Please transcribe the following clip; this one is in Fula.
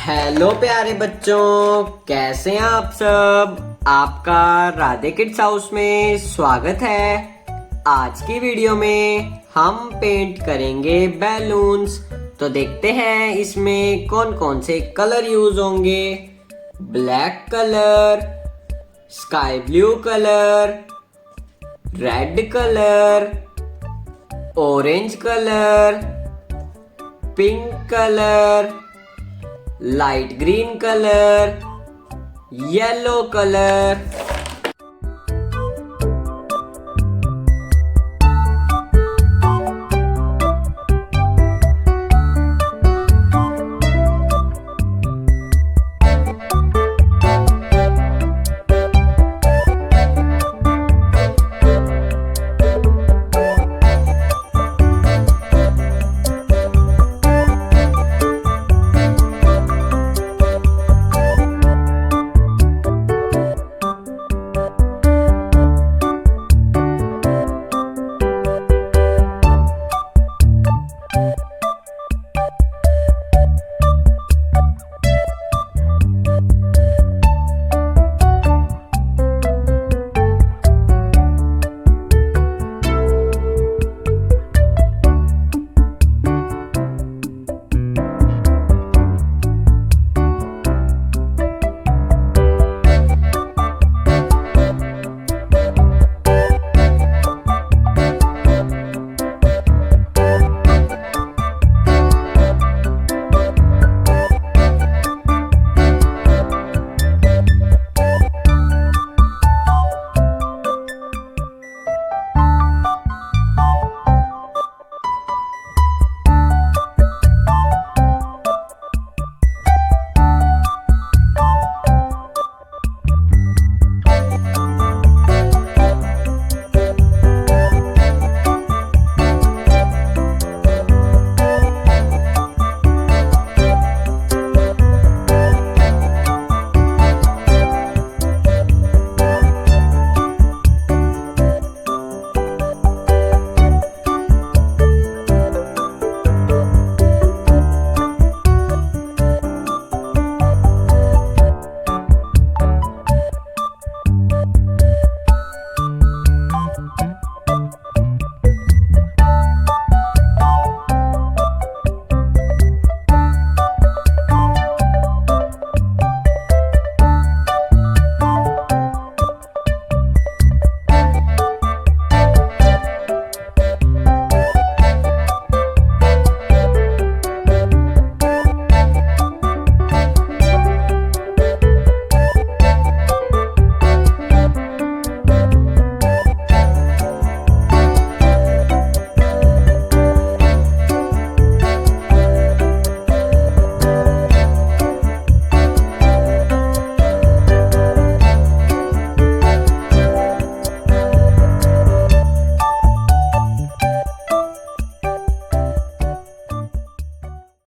हेलो प्यारे बच्चों, कैसे हैं आप सब। आपका राधे किड्स हाउस में स्वागत है। आज की वीडियो में हम पेंट करेंगे बैलून्स। तो देखते हैं इसमें कौन कौन से कलर यूज होंगे। Black colour, sky blue colour, red colour, orange colour, pink colour, light green colour, yellow colour